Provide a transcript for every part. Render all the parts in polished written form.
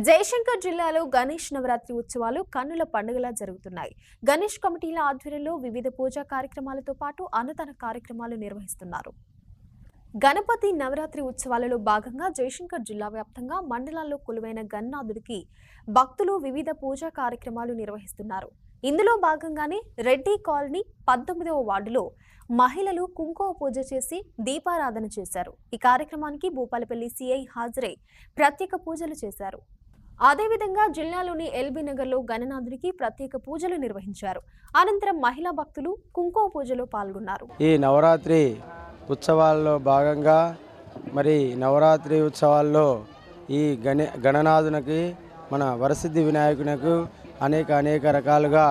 జయశంకర్ జిల్లాలో గణేష్ నవరాత్రి ఉత్సవాలు కన్నుల పండుగలా జరుగుతున్నాయి. గణేష్ కమిటీల ఆధ్వర్యంలో వివిధ పూజా కార్యక్రమాలతో పాటు అన్నదాన కార్యక్రమాలు నిర్వహిస్తున్నారు. గణపతి నవరాత్రి ఉత్సవాలలో భాగంగా జయశంకర్ జిల్లా వ్యాప్తంగా మండలాల్లో కొలువైన గణనాథుడికి భక్తులు వివిధ పూజా కార్యక్రమాలు నిర్వహిస్తున్నారు. ఇందులో భాగంగానే రెడ్డి కాలనీ 19వ వార్డులో మహిళలు కుంకుమ పూజ చేసి దీపారాధన చేశారు. ఈ కార్యక్రమానికి భూపాలపల్లి సిఐ హాజరై ప్రత్యేక పూజలు చేశారు. అదేవిధంగా జిల్లాలోని ఎల్బీ నగర్లో గణనాథుడికి ప్రత్యేక పూజలు నిర్వహించారు. అనంతరం మహిళా భక్తులు కుంకుమ పూజలో పాల్గొన్నారు. ఈ నవరాత్రి ఉత్సవాల్లో భాగంగా నవరాత్రి ఉత్సవాల్లో ఈ గణనాథునికి మన వరసిద్ధి వినాయకునికి అనేక రకాలుగా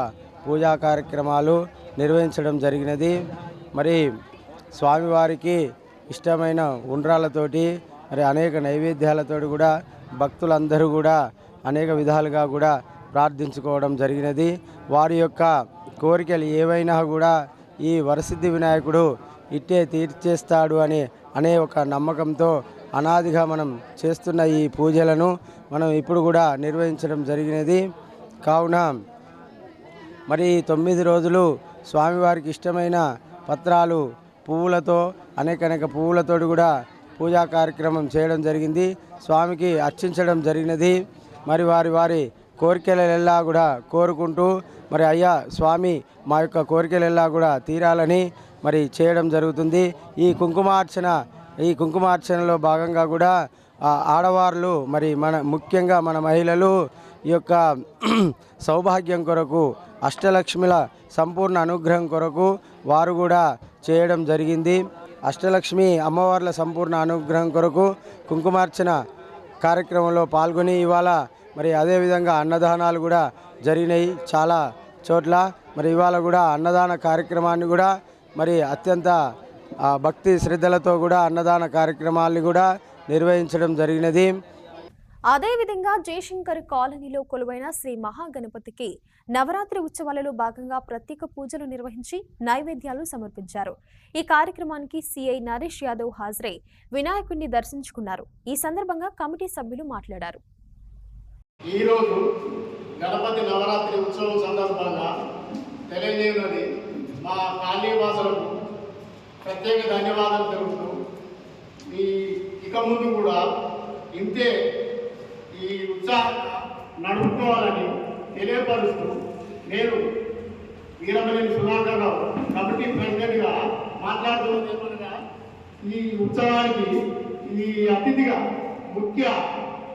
పూజా కార్యక్రమాలు నిర్వహించడం జరిగినది. స్వామివారికి ఇష్టమైన ఉండ్రాలతోటి అనేక నైవేద్యాలతోటి కూడా భక్తులందరూ కూడా అనేక విధాలుగా కూడా ప్రార్థించుకోవడం జరిగినది. వారి యొక్క కోరికలు ఏవైనా కూడా ఈ వరసిద్ధి వినాయకుడు ఇట్టే తీర్చేస్తాడు అనే ఒక నమ్మకంతో అనాదిగా మనం చేస్తున్న ఈ పూజలను మనం ఇప్పుడు కూడా నిర్వహించడం జరిగినది. కావున 9 రోజులు స్వామివారికి ఇష్టమైన పత్రాలు పువ్వులతో అనేక పువ్వులతో కూడా పూజా కార్యక్రమం చేయడం జరిగింది. స్వామికి అర్చించడం జరిగినది. వారి కోరికలెల్లా కూడా కోరుకుంటూ అయ్యా స్వామి మా యొక్క కోరికలెల్లా కూడా తీరాలని చేయడం జరుగుతుంది. ఈ కుంకుమార్చనలో భాగంగా కూడా ఆడవాళ్ళు ముఖ్యంగా మన మహిళలు ఈ యొక్క సౌభాగ్యం కొరకు అష్టలక్ష్మిల సంపూర్ణ అనుగ్రహం కొరకు వారు కూడా చేయడం జరిగింది. అష్టలక్ష్మి అమ్మవార్ల సంపూర్ణ అనుగ్రహం కొరకు కుంకుమార్చన కార్యక్రమంలో పాల్గొని ఇవాళ అదేవిధంగా అన్నదానాలు కూడా జరిగినాయి చాలా చోట్ల. ఇవాళ కూడా అన్నదాన కార్యక్రమాన్ని కూడా అత్యంత భక్తి శ్రద్ధలతో కూడా అన్నదాన కార్యక్రమాన్ని కూడా నిర్వహించడం జరిగినది. అదేవిధంగా జయశంకర్ కాలనీలో కొలువైన శ్రీ మహాగణపతికి నవరాత్రి ఉత్సవాలలో భాగంగా ప్రత్యేక పూజలు నిర్వహించి నైవేద్యాలు సమర్పించారు. ఈ కార్యక్రమానికి సిఐ నరేష్ యాదవ్ హాజరై వినాయకుడిని దర్శించుకున్నారు. ఈ సందర్భంగా కమిటీ సభ్యులు మాట్లాడారు. ఈరోజు గణపతి నవరాత్రి ఉత్సవం సందర్భంగా తెలియజేయనది మా కాళీవాసులకు ప్రత్యేక ధన్యవాదాలు తెలుపుతూ ఇక ముందు కూడా ఇంతే ఈ ఉత్సాహంగా నడుపుకోవాలని తెలియపరుస్తూ నేను వీరమనేని సుధాకర్ రావు కమిటీ ప్రెసిడెంట్గా మాట్లాడుతున్నది ఏమనగా ఈ ఉత్సవానికి ఈ అతిథిగా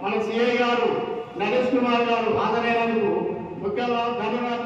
మన సిఐ గారు నరేష్ కుమార్ గారు హాజరైనందుకు ముఖ్యంగా ధన్యవాదాలు.